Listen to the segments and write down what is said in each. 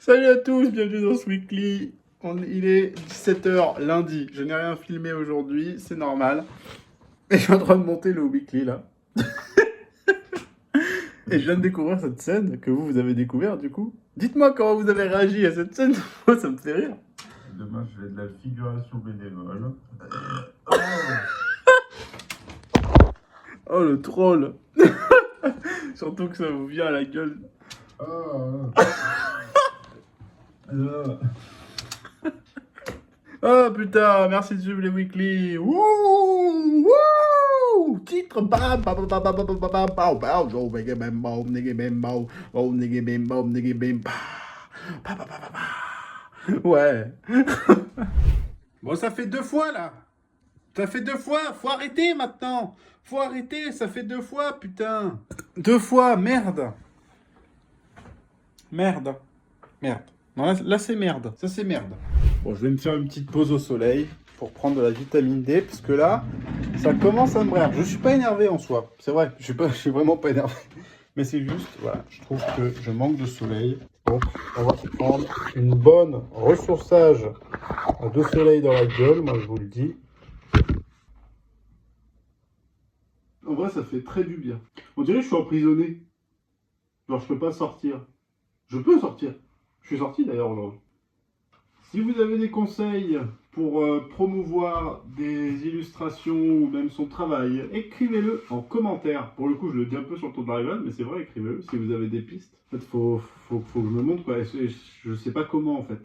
Salut à tous, bienvenue dans ce weekly. Il est 17h lundi. Je n'ai rien filmé aujourd'hui, c'est normal. Et je suis en train de monter le weekly là. Et je viens de découvrir cette scène que vous avez découvert du coup. Dites-moi comment vous avez réagi à cette scène. Moi ça me fait rire. Demain je fais de la figuration bénévole. Oh le troll. Surtout que ça vous vient à la gueule. Oh putain, merci de suivre les weekly. Wouh, wouh. Titre bam bam bam bam bam bam bam bam bam. Oh nigga bam bam nigga bam bam. Oh nigga bam bam nigga bam bam. Ouais. Bon, ça fait 2 fois là. Ça fait 2 fois. Faut arrêter maintenant. Faut arrêter. Ça fait 2 fois, putain. 2 fois, merde. Merde. Merde. Non, là c'est merde. Ça c'est merde. Bon, je vais me faire une petite pause au soleil pour prendre de la vitamine D parce que là, ça commence à me brûler. Je suis pas énervé en soi. C'est vrai. Je suis vraiment pas énervé. Mais c'est juste, voilà, je trouve que je manque de soleil. Donc, on va prendre une bonne ressourçage de soleil dans la gueule, moi je vous le dis. En vrai, ça fait très du bien. On dirait que je suis emprisonné. Genre, je peux pas sortir. Je peux sortir. Je suis sorti d'ailleurs aujourd'hui. Si vous avez des conseils pour promouvoir des illustrations ou même son travail, écrivez-le en commentaire. Pour le coup, je le dis un peu sur le ton de la rigolade, mais c'est vrai, écrivez-le si vous avez des pistes. En fait, faut que je me montre quoi. Et je sais pas comment en fait.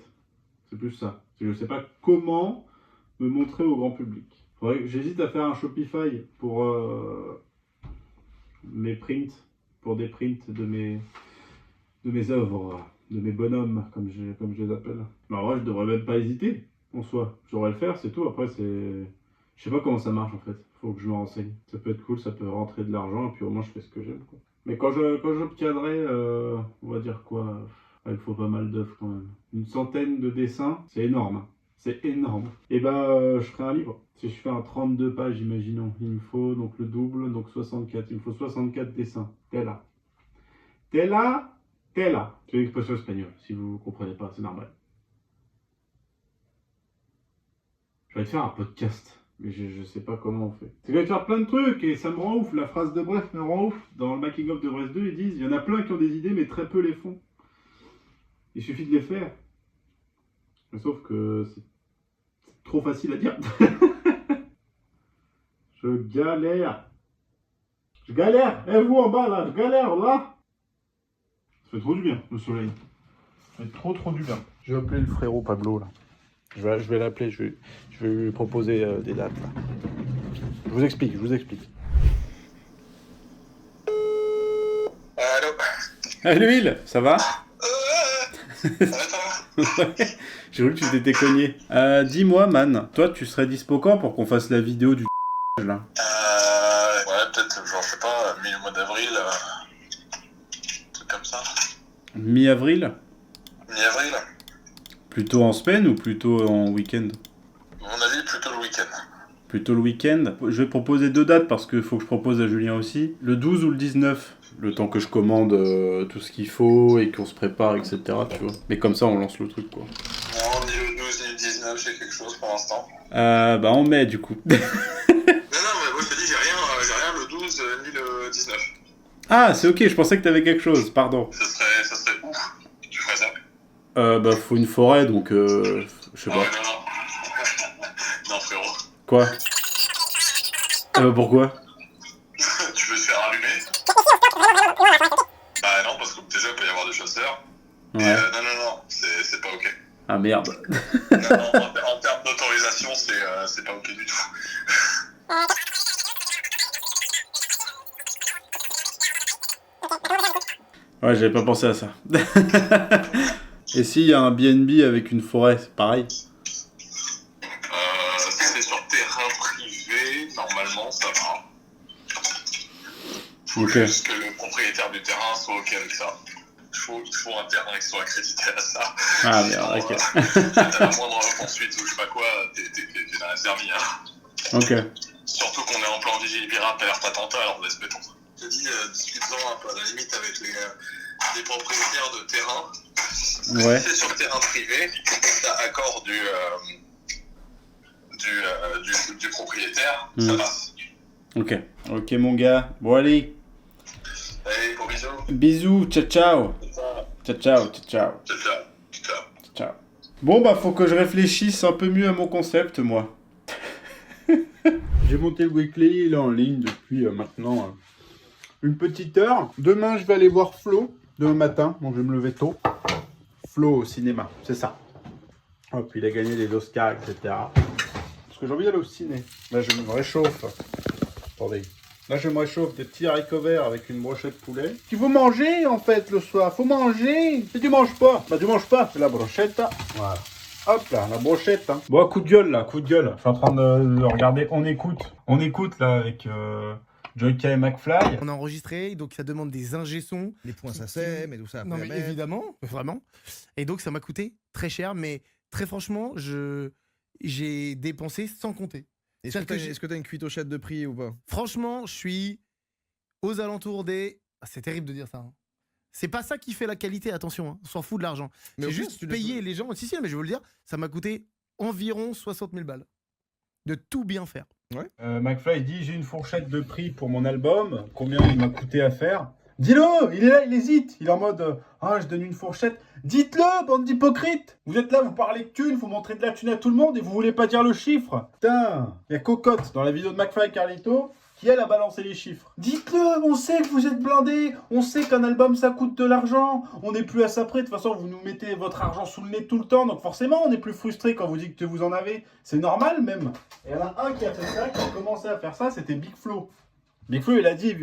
C'est plus ça. Je sais pas comment me montrer au grand public. J'hésite à faire un Shopify pour mes prints, pour des prints de mes œuvres, de mes bonhommes, comme je les appelle. Mais en vrai, je devrais même pas hésiter, en soi. Je devrais le faire, c'est tout. Après, c'est... Je sais pas comment ça marche, en fait. Faut que je me renseigne. Ça peut être cool, ça peut rentrer de l'argent, et puis au moins, je fais ce que j'aime, quoi. Mais quand j'obtiendrai, on va dire quoi, il faut pas mal d'œuvres, quand même. Une centaine de dessins, c'est énorme. C'est énorme. Et je ferai un livre. Si je fais un 32 pages, imaginons, il me faut donc le double, donc 64. Il me faut 64 dessins. Tela. Tela. Tela. C'est une expression espagnole. Si vous ne comprenez pas, c'est normal. Je vais te faire un podcast. Mais je sais pas comment on fait. C'est que je vais te faire plein de trucs et ça me rend ouf. La phrase de Bref me rend ouf. Dans le making of de Bref 2, ils disent il y en a plein qui ont des idées, mais très peu les font. Il suffit de les faire. Mais sauf que c'est trop facile à dire. Je galère. Je galère. Et vous en bas là, je galère là. Ça fait trop du bien, le soleil. Ça fait trop du bien. Je vais appeler le frérot Pablo là. Je vais l'appeler, je vais lui proposer des dates là. Je vous explique. Allô. Ah l'huile, ça va? Ça va, toi? Ouais. J'ai cru que tu t'étais cogné. Dis-moi man, toi tu serais dispo quand pour qu'on fasse la vidéo du là? Ouais, peut-être, genre, je sais pas, mi-mois d'avril, truc comme ça. Mi-avril? Mi-avril. Plutôt en semaine ou plutôt en week-end? À mon avis, plutôt le week-end. Plutôt le week-end. Je vais proposer 2 dates parce qu'il faut que je propose à Julien aussi. Le 12 ou le 19. Le temps que je commande tout ce qu'il faut et qu'on se prépare, etc. Tu vois. Mais comme ça, on lance le truc, quoi. Non, ni le 12 ni le 19, j'ai quelque chose pour l'instant. En mai, du coup. Non, mais moi je te dis, j'ai rien le 12 ni le 19. Ah, c'est ok, je pensais que t'avais quelque chose, pardon. Ça serait où tu ferais ça? Faut une forêt, donc je sais pas. Non. Non, frérot. Quoi? Pourquoi? Tu veux te faire allumer? Bah non, parce que déjà, il peut y avoir des chasseurs. Ouais. Et non, c'est pas ok. Ah merde. Non, en termes d'autorisation, c'est pas ok du tout. Ouais, j'avais pas pensé à ça. Et s'il y a un BNB avec une forêt, c'est pareil? Si c'est sur terrain privé, normalement ça va. Faut Ok. juste que le propriétaire du terrain soit ok avec ça. Il faut un terrain qui soit accrédité à ça. Ah merde, ok. T'as la moindre poursuite ou je sais pas quoi, t'es dans la servi, hein. Ok. Surtout qu'on est en plan vigipirate, alerte attentat, alors laisse béton. Je te dis, discute-en un peu à la limite avec les propriétaires de terrain. Ouais. Si c'est sur terrain privé, t'as accord du propriétaire, ça passe. Ok. Ok, mon gars. Bon, allez. Allez, gros bisous. Bisous. Ciao, ciao. Ciao, ciao. Ciao, ciao. Ciao, ciao. Ciao. Ciao. Bon, bah, faut que je réfléchisse un peu mieux à mon concept, moi. J'ai monté le weekly, il est en ligne depuis maintenant une petite heure. Demain, je vais aller voir Flo, demain matin, donc je vais me lever tôt. Flo au cinéma, c'est ça. Oh, puis il a gagné des Oscars, etc. Parce que j'ai envie d'aller au ciné. Là, je me réchauffe. Attendez. Là, je me réchauffe des petits haricots verts avec une brochette poulet. Il faut manger, en fait, le soir. Faut manger. Si tu manges pas, bah tu manges pas. C'est la brochette. Voilà. Hop là, la brochette. Hein. Bon, coup de gueule, là, coup de gueule. Je suis en train de regarder. On écoute, là, avec Joyka et McFly. On a enregistré, donc ça demande des ingé-sons. Les points ça sème et tout ça. Non mais évidemment, vraiment. Et donc ça m'a coûté très cher, mais très franchement, j'ai dépensé sans compter. Est-ce que t'as une cuitochette de prix ou pas? Franchement, je suis aux alentours des... Ah, c'est terrible de dire ça. Hein. C'est pas ça qui fait la qualité, attention, hein. On s'en fout de l'argent. C'est juste payer les gens. Si, mais je veux le dire, ça m'a coûté environ 60 000 balles. De tout bien faire. Ouais. McFly dit, j'ai une fourchette de prix pour mon album. Combien il m'a coûté à faire? Dis-le, il est là, il hésite. Il est en mode, je donne une fourchette. Dites-le, bande d'hypocrites. Vous êtes là, vous parlez de thunes, vous montrez de la thune à tout le monde et vous voulez pas dire le chiffre. Putain, il y a Cocotte dans la vidéo de McFly et Carlito qui, elle, a balancé les chiffres. Dites-le, on sait que vous êtes blindés. On sait qu'un album, ça coûte de l'argent. On n'est plus à ça près. De toute façon, vous nous mettez votre argent sous le nez tout le temps. Donc forcément, on est plus frustré quand vous dites que vous en avez. C'est normal, même. Et il y en a un qui a fait ça, qui a commencé à faire ça, c'était Big Flo. Big Flo, il a dit,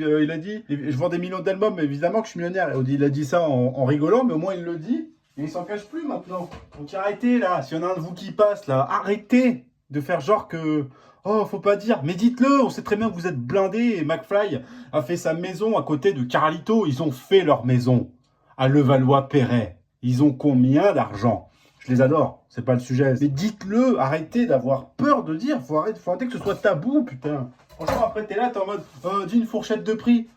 je vends des millions d'albums, mais évidemment que je suis millionnaire. Il a dit ça en rigolant, mais au moins il le dit. Et il s'en cache plus maintenant. Donc arrêtez là, s'il y en a un de vous qui passe là, arrêtez de faire genre que... Oh, faut pas dire, mais dites-le, on sait très bien que vous êtes blindés. Et McFly a fait sa maison à côté de Carlito. Ils ont fait leur maison à Levallois-Perret. Ils ont combien d'argent? Je les adore, c'est pas le sujet. Mais dites-le, arrêtez d'avoir peur de dire. Faut arrêter que ce soit tabou, putain. Franchement, après, t'es là, t'es en mode, dis une fourchette de prix.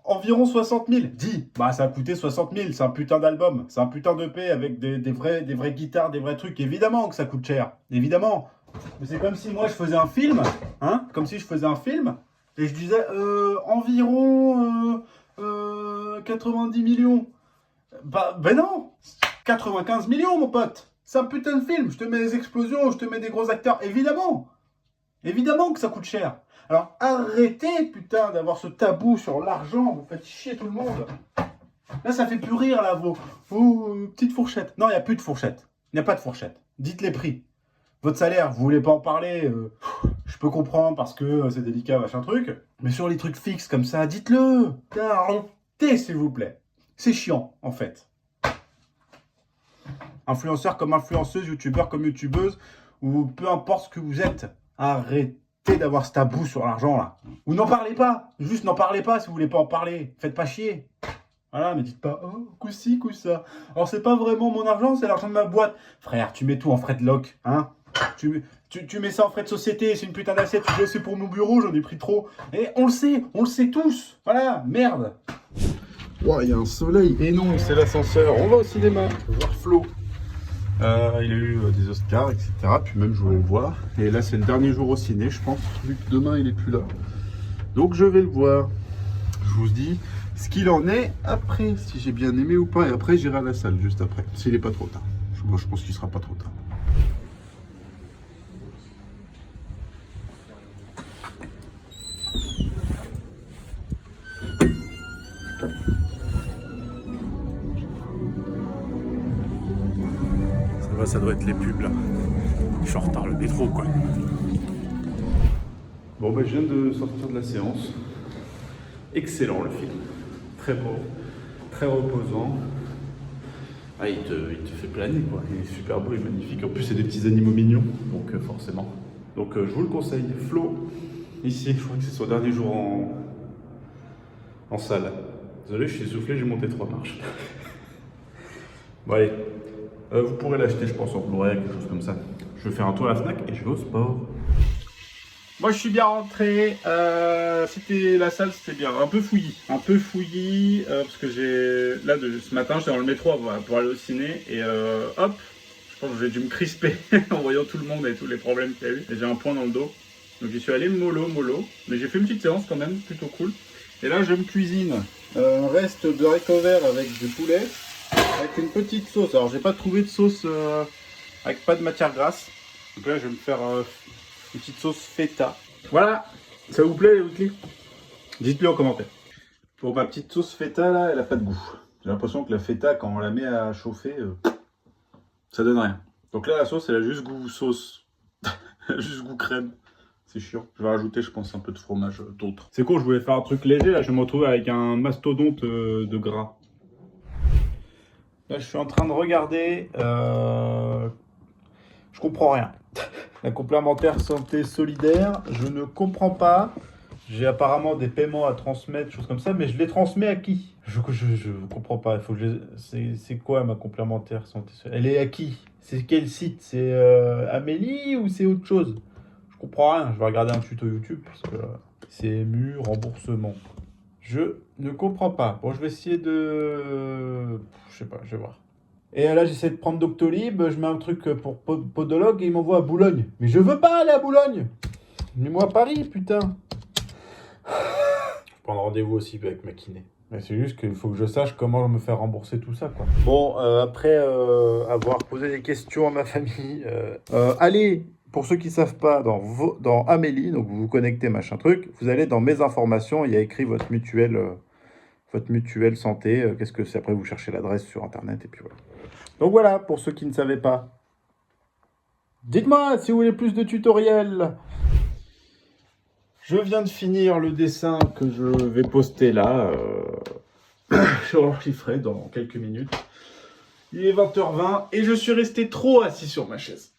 Environ 60 000. Dis, bah ça a coûté 60 000, c'est un putain d'album. C'est un putain d'EP avec des vraies guitares, des vrais trucs. Évidemment que ça coûte cher. Évidemment. Mais c'est comme si moi je faisais un film. Hein, comme si je faisais un film. Et je disais, environ 90 millions. Ben non. 95 millions, mon pote. C'est un putain de film. Je te mets des explosions, je te mets des gros acteurs. Évidemment. Évidemment que ça coûte cher. Alors arrêtez, putain, d'avoir ce tabou sur l'argent. Vous faites chier tout le monde. Là, ça fait plus rire, là, vos petites fourchettes. Non, il n'y a plus de fourchette. Il n'y a pas de fourchette. Dites les prix. Votre salaire, vous voulez pas en parler, je peux comprendre parce que c'est délicat, machin truc. Mais sur les trucs fixes comme ça, dites-le. Arrêtez, s'il vous plaît. C'est chiant, en fait. Influenceur comme influenceuse, youtubeur comme youtubeuse, ou peu importe ce que vous êtes, arrêtez d'avoir ce tabou sur l'argent là. Ou n'en parlez pas. Juste n'en parlez pas si vous voulez pas en parler. Faites pas chier. Voilà, mais dites pas, coup ci, coup ça. Alors c'est pas vraiment mon argent, c'est l'argent de ma boîte. Frère, tu mets tout en frais de loc, hein. Tu mets ça en frais de société, c'est une putain d'assiette, tu dis c'est pour mon bureau, j'en ai pris trop. Et on le sait tous. Voilà, merde. Ouah, il y a un soleil. Et non, c'est l'ascenseur. On va au cinéma, voir Flo. Il a eu des Oscars, etc. Puis même, je voulais le voir. Et là, c'est le dernier jour au ciné, je pense, vu que demain, il est plus là. Donc, je vais le voir. Je vous dis ce qu'il en est après, si j'ai bien aimé ou pas. Et après, j'irai à la salle, juste après, s'il n'est pas trop tard. Moi, je pense qu'il sera pas trop tard. Ça doit être les pubs là. Je suis en retard, le métro quoi. Bon bah je viens de sortir de la séance. Excellent le film. Très beau, très reposant. Ah, il te fait planer quoi. Il est super beau et magnifique. En plus c'est des petits animaux mignons, donc forcément. Donc je vous le conseille. Flo, ici, je crois que c'est son dernier jour en salle. Désolé, je suis essoufflé, j'ai monté 3 marches. Bon allez. Vous pourrez l'acheter, je pense, en Blu-ray, quelque chose comme ça. Je vais faire un tour à la Fnac et je vais au sport. Moi je suis bien rentré, c'était la salle, c'était bien, un peu fouillis, parce que ce matin j'étais dans le métro pour aller au ciné et hop, je pense que j'ai dû me crisper en voyant tout le monde et tous les problèmes qu'il y a eu et j'ai un point dans le dos, donc j'y suis allé mollo, mais j'ai fait une petite séance quand même, plutôt cool. Et là je me cuisine un reste de haricots verts avec du poulet, avec une petite sauce, alors j'ai pas trouvé de sauce avec pas de matière grasse, donc là je vais me faire... une petite sauce feta. Voilà, ça vous plaît les weekly? Dites-le en commentaire. Pour ma petite sauce feta là, elle a pas de goût. J'ai l'impression que la feta, quand on la met à chauffer, ça donne rien. Donc là la sauce, elle a juste goût sauce. Elle a juste goût crème. C'est chiant. Je vais rajouter, je pense, un peu de fromage d'autre. C'est cool, je voulais faire un truc léger. Là, je vais me retrouver avec un mastodonte de gras. Là, je suis en train de regarder. Je comprends rien. La complémentaire santé solidaire, je ne comprends pas. J'ai apparemment des paiements à transmettre, choses comme ça, mais je les transmets à qui? Je comprends pas. Il faut que c'est quoi ma complémentaire santé solidaire? Elle est à qui? C'est quel site? C'est Amélie ou c'est autre chose? Je comprends rien. Je vais regarder un tuto YouTube parce que c'est ému, remboursement. Je ne comprends pas. Bon, je vais essayer de... Je sais pas, je vais voir. Et là, j'essaie de prendre Doctolib, je mets un truc pour podologue et il m'envoie à Boulogne. Mais je veux pas aller à Boulogne. Mets-moi à Paris, putain. Je prends rendez-vous aussi avec ma kiné. Mais c'est juste qu'il faut que je sache comment me faire rembourser tout ça, quoi. Bon, après avoir posé des questions à ma famille, allez, pour ceux qui ne savent pas, dans Amélie, donc vous vous connectez, machin truc, vous allez dans mes informations, il y a écrit votre mutuelle santé, qu'est-ce que c'est? Après, vous cherchez l'adresse sur Internet et puis voilà. Donc voilà, pour ceux qui ne savaient pas. Dites-moi si vous voulez plus de tutoriels. Je viens de finir le dessin que je vais poster là. Je l'enregistrerai dans quelques minutes. Il est 20h20 et je suis resté trop assis sur ma chaise.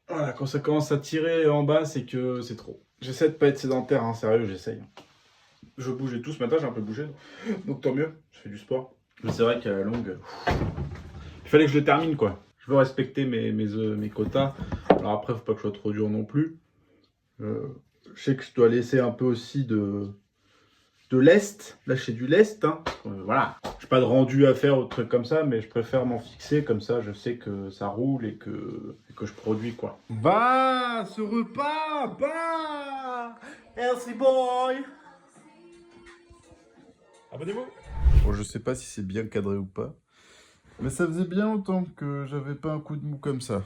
Voilà, quand ça commence à tirer en bas, c'est que c'est trop. J'essaie de pas être sédentaire, hein, sérieux, j'essaye. Je bougeais tout ce matin, j'ai un peu bougé. Donc tant mieux, je fais du sport. Mais c'est vrai qu'à la longue... Il fallait que je le termine, quoi. Je veux respecter mes quotas. Alors après, faut pas que je sois trop dur non plus. Je sais que je dois laisser un peu aussi de lest. Lâcher du lest. Hein. Voilà. Je n'ai pas de rendu à faire ou de trucs comme ça, mais je préfère m'en fixer. Comme ça, je sais que ça roule et que je produis, quoi. Bah, ce repas, bah, merci boy. Abonnez-vous. Bon, je sais pas si c'est bien cadré ou pas. Mais ça faisait bien longtemps que j'avais pas un coup de mou comme ça.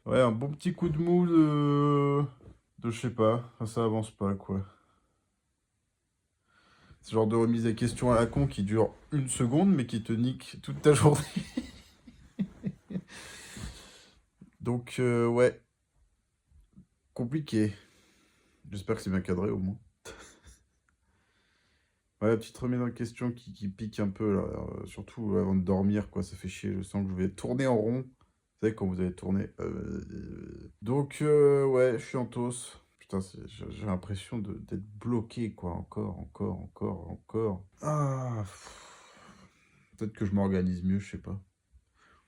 Ouais, un bon petit coup de mou de je sais pas, enfin, ça avance pas quoi. Ce genre de remise à question à la con qui dure 1 seconde mais qui te nique toute ta journée. Donc ouais, compliqué. J'espère que c'est bien cadré au moins. Ouais, petite remise en question qui pique un peu, là, surtout avant de dormir, quoi, ça fait chier, je sens que je vais tourner en rond. Vous savez, quand vous allez tourner... Donc, ouais, je suis en tosse. Putain, j'ai l'impression d'être bloqué, quoi, encore. Ah, peut-être que je m'organise mieux, je sais pas.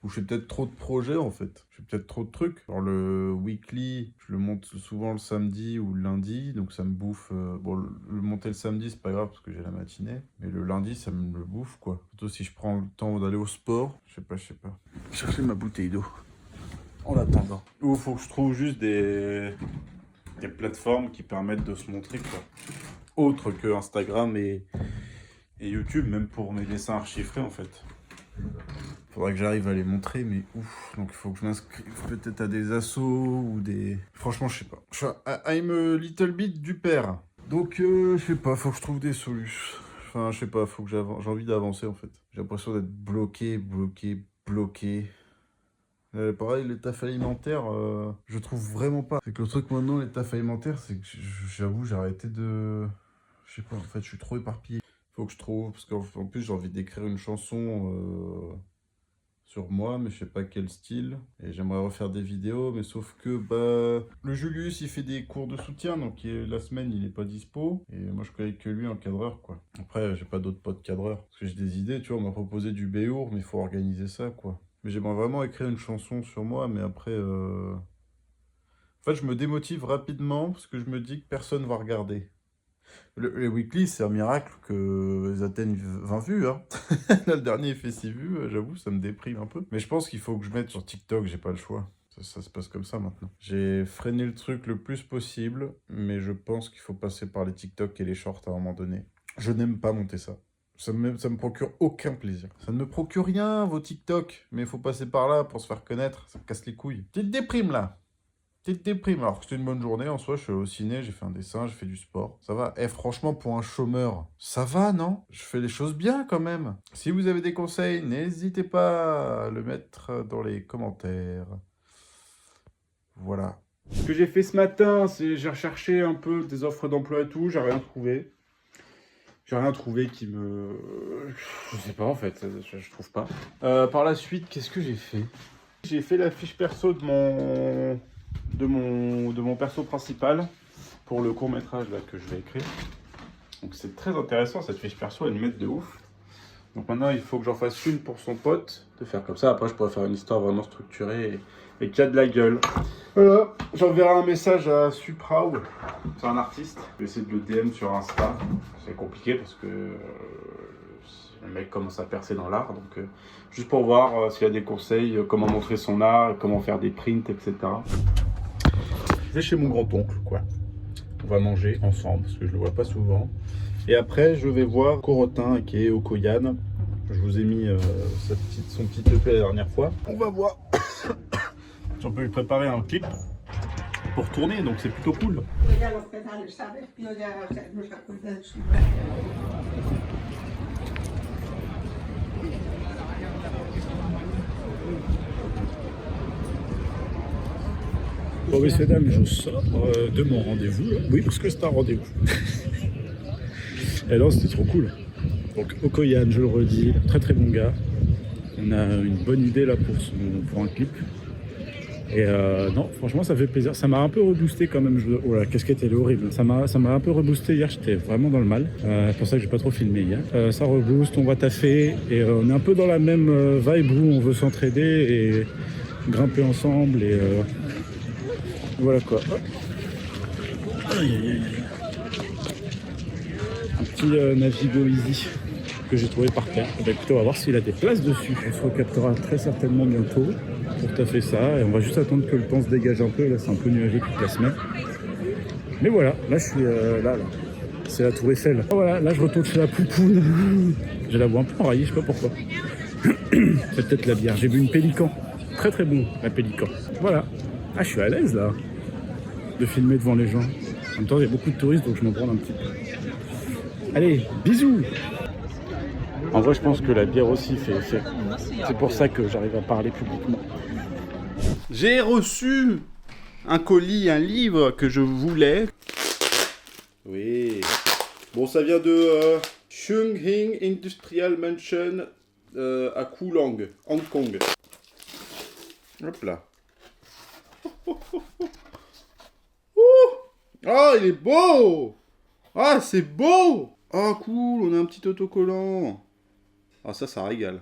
Ou je fais peut-être trop de projets, en fait. Je fais peut-être trop de trucs. Alors, le weekly, je le monte souvent le samedi ou le lundi. Donc, ça me bouffe... Bon, le monter le samedi, c'est pas grave parce que j'ai la matinée. Mais le lundi, ça me le bouffe, quoi. Surtout si je prends le temps d'aller au sport. Je sais pas. Chercher ma bouteille d'eau. En attendant. Ou faut que je trouve juste des plateformes qui permettent de se montrer, quoi. Autre que Instagram et YouTube, même pour mes dessins archivrés, en fait. Faudrait que j'arrive à les montrer, mais ouf. Donc il faut que je m'inscrive peut-être à des assos ou des... Franchement, je sais pas. I'm a little bit du père. Donc je sais pas, faut que je trouve des solutions. Enfin, je sais pas, faut que j'ai envie d'avancer en fait. J'ai l'impression d'être bloqué. Pareil, les tafs alimentaires, je trouve vraiment pas. C'est que le truc maintenant, les tafs alimentaires, c'est que j'avoue, j'ai arrêté de... Je sais pas, en fait, je suis trop éparpillé. Faut que je trouve, parce qu'en plus, j'ai envie d'écrire une chanson sur moi, mais je sais pas quel style. Et j'aimerais refaire des vidéos, mais sauf que, bah... Le Julius, il fait des cours de soutien, donc la semaine, il est pas dispo. Et moi, je connais que lui en cadreur, quoi. Après, j'ai pas d'autres potes cadreurs. Parce que j'ai des idées, tu vois, on m'a proposé du Béour, mais il faut organiser ça, quoi. Mais j'aimerais vraiment écrire une chanson sur moi, mais après, En fait, je me démotive rapidement parce que je me dis que personne va regarder. Les weekly, c'est un miracle qu'ils atteignent 20 vues. Hein. Là, le dernier, il fait 6 vues. J'avoue, ça me déprime un peu. Mais je pense qu'il faut que je mette sur TikTok. J'ai pas le choix. Ça se passe comme ça maintenant. J'ai freiné le truc le plus possible. Mais je pense qu'il faut passer par les TikTok et les shorts à un moment donné. Je n'aime pas monter ça. Ça me procure aucun plaisir. Ça ne me procure rien, vos TikTok. Mais il faut passer par là pour se faire connaître. Ça me casse les couilles. Petite déprime, là. Petite déprime. Alors que c'était une bonne journée. En soi, je suis au ciné, j'ai fait un dessin, j'ai fait du sport. Ça va. Eh, franchement, pour un chômeur, ça va, non? Je fais les choses bien, quand même. Si vous avez des conseils, n'hésitez pas à le mettre dans les commentaires. Voilà. Ce que j'ai fait ce matin, c'est j'ai recherché un peu des offres d'emploi et tout. J'ai rien trouvé. J'ai rien trouvé qui me... Je sais pas en fait, je trouve pas. Par la suite, qu'est-ce que j'ai fait? J'ai fait la fiche perso de mon perso principal pour le court-métrage là que je vais écrire. Donc c'est très intéressant cette fiche perso, elle m'aide de ouf. Donc maintenant il faut que j'en fasse une pour son pote, de faire comme ça. Après je pourrais faire une histoire vraiment structurée et qui a de la gueule. Voilà, j'enverrai un message à Suprao, c'est un artiste. Je vais essayer de le DM sur Insta. C'est compliqué parce que le mec commence à percer dans l'art. Donc juste pour voir s'il y a des conseils, comment montrer son art, comment faire des prints, etc. Je vais chez mon grand-oncle, quoi. On va manger ensemble parce que je le vois pas souvent. Et après, je vais voir Corotin qui est au Koyan. Je vous ai mis son petit EP la dernière fois. On va voir si on peut lui préparer un clip pour tourner, donc c'est plutôt cool. Bon, messieurs, dames, je sors de mon rendez-vous. Oui, parce que c'est un rendez-vous. Et là, c'était trop cool. Donc, Okoyan, je le redis, très très bon gars. On a une bonne idée là pour un clip. Et non, franchement, ça fait plaisir. Ça m'a un peu reboosté quand même. Oh la casquette, elle est horrible. Ça m'a un peu reboosté hier. J'étais vraiment dans le mal. C'est pour ça que j'ai pas trop filmé hier. Ça rebooste, on va taffer. Et on est un peu dans la même vibe où on veut s'entraider et grimper ensemble. Et voilà quoi. Aïe, aïe, aïe. Un petit Navigo Easy que j'ai trouvé par terre. Bah, écoutez, on va voir s'il a des places dessus. On se recaptera très certainement bientôt pour taffer ça. Et on va juste attendre que le temps se dégage un peu. Là, c'est un peu nuageux toute la semaine. Mais voilà, là, je suis là. C'est la tour Eiffel. Oh, voilà, là, je retourne chez la poupoune. J'ai la voix un peu enrayée, je sais pas pourquoi. C'est peut-être la bière. J'ai bu une pélican. Très très bon, la pélican. Voilà. Ah, je suis à l'aise là de filmer devant les gens. En même temps, il y a beaucoup de touristes, donc je m'en prends un petit peu. Allez, bisous. En vrai, je pense que la bière aussi fait effet. C'est pour ça que j'arrive à parler publiquement. J'ai reçu un colis, un livre que je voulais. Oui. Bon, ça vient de Chung Hing Industrial Mansion à Kulang, Hong Kong. Hop là. Oh, il est beau! Ah, c'est beau! Ah, cool, on a un petit autocollant. Ah, ça régale.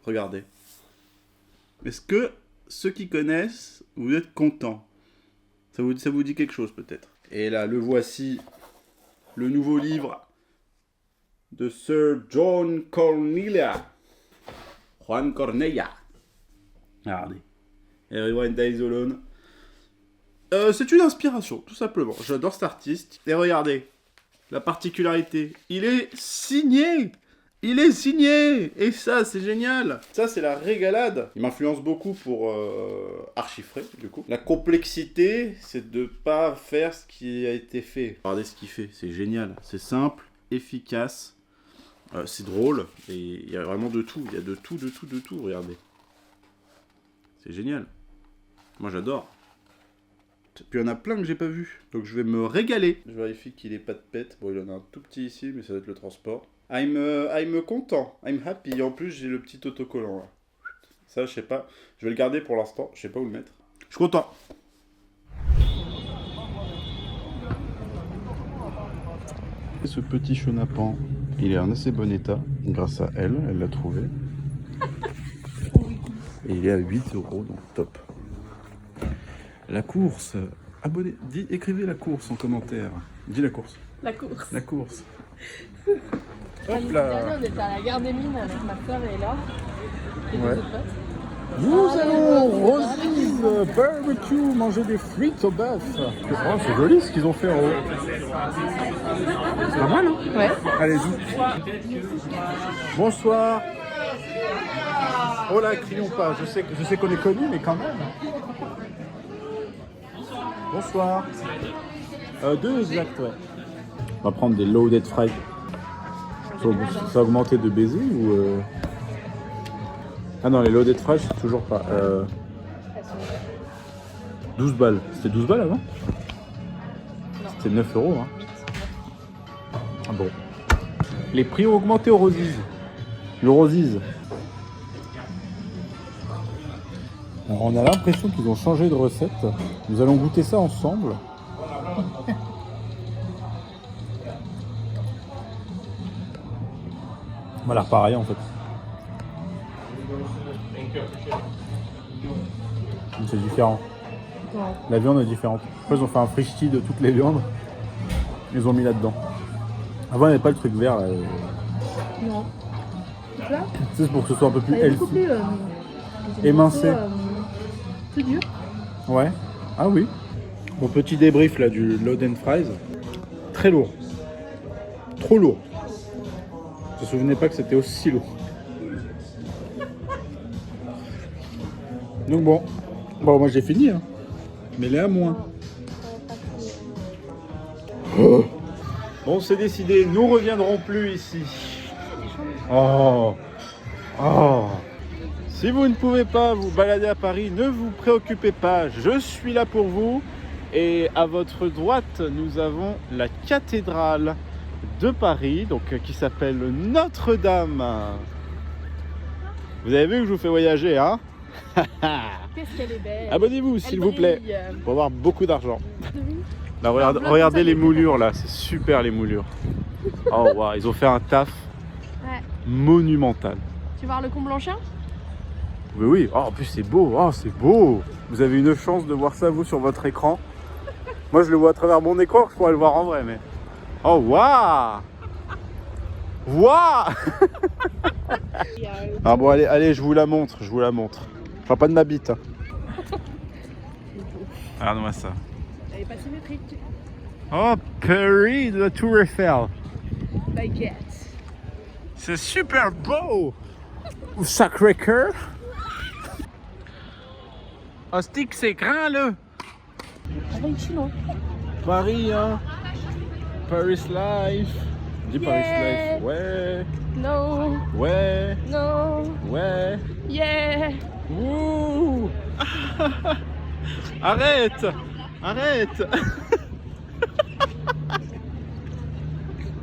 Regardez. Est-ce que ceux qui connaissent, vous êtes contents? Ça vous dit quelque chose peut-être? Et là, le voici. Le nouveau livre de Sir John Cornelia. Juan Cornelia. Regardez. Everyone Dies Alone. C'est une inspiration, tout simplement. J'adore cet artiste. Et regardez, la particularité, il est signé. Il est signé. Et ça, c'est génial. Ça, c'est la régalade. Il m'influence beaucoup pour archiffrer, du coup. La complexité, c'est de pas faire ce qui a été fait. Regardez ce qu'il fait, c'est génial. C'est simple, efficace, c'est drôle. Et il y a vraiment de tout. Il y a de tout, regardez. C'est génial. Moi, j'adore. Puis il y en a plein que j'ai pas vu. Donc je vais me régaler. Je vérifie qu'il est pas de pète. Bon, il y en a un tout petit ici, mais ça doit être le transport. I'm content. I'm happy. En plus, j'ai le petit autocollant là. Ça, je sais pas. Je vais le garder pour l'instant. Je sais pas où le mettre. Je suis content. Ce petit chenapan, il est en assez bon état. Grâce à elle l'a trouvé. Et il est à 8 €, donc top. La course Écrivez la course en commentaire. Dis la course. La course. La course. Hop là. On était à la gare des Mines avec ma soeur et là. Et Ouais. des autres potes. Nous allons, Rosise, barbecue, manger des frites au bœuf. Oh, c'est joli ce qu'ils ont fait en haut. C'est pas mal, hein? Ouais. Allez-y. Bonsoir. Oh là, crions pas. Je sais qu'on est connus, mais quand même. Bonsoir. Deux exact, ouais. On va prendre des loaded fries. Ça a augmenté de baiser ou Ah non, les loaded fries, c'est toujours pas. 12 balles. C'était 12 balles avant? C'était 9 €. Hein. Ah bon. Les prix ont augmenté au Rosise. Le Rosise. Alors, on a l'impression qu'ils ont changé de recette. Nous allons goûter ça ensemble. Voilà, pareil en fait. C'est différent. La viande est différente. Après, ils ont fait un frishti de toutes les viandes. Ils ont mis là-dedans. Avant, il n'y avait pas le truc vert. Là. Non. Là, C'est pour que ce soit un peu plus elle est beaucoup healthy. plus Émincé. Plus dur. Ouais. Ah oui. Mon petit débrief là du Load and Fries. Très lourd. Trop lourd. Je me souvenais pas que c'était aussi lourd. Donc bon. Bon, moi j'ai fini. Hein. Mais là, moins. Oh. Bon, c'est décidé. Nous reviendrons plus ici. Oh. Oh. Si vous ne pouvez pas vous balader à Paris, ne vous préoccupez pas. Je suis là pour vous. Et à votre droite, nous avons la cathédrale de Paris, donc qui s'appelle Notre-Dame. Vous avez vu que je vous fais voyager, hein? Qu'est-ce qu'elle est belle. Abonnez-vous, s'il vous plaît, brille. pour avoir beaucoup d'argent. Là, regardez les moulures, là. C'est super, les moulures. Oh, wow, ils ont fait un taf monumental. Tu veux voir le Comblanchien? Oui, oui. Oh, en plus, c'est beau. Oh, c'est beau. Vous avez une chance de voir ça, vous, sur votre écran. Moi, je le vois à travers mon écran, je pourrais le voir en vrai, mais... Oh, waouh! Waouh! Ah bon, allez, je vous la montre, Enfin, pas de ma bite. Hein. Regarde-moi ça. Elle est pas symétrique. Oh, Paris de la Tour Eiffel. Baguette. C'est super beau! Ou Sacré-Cœur. Oh, stick, c'est grand, là! Avec chinois. Paris, hein? Paris Life. Dis Paris Life. Ouais. No. Ouais. No. Ouais. Yeah. Ouh. Arrête.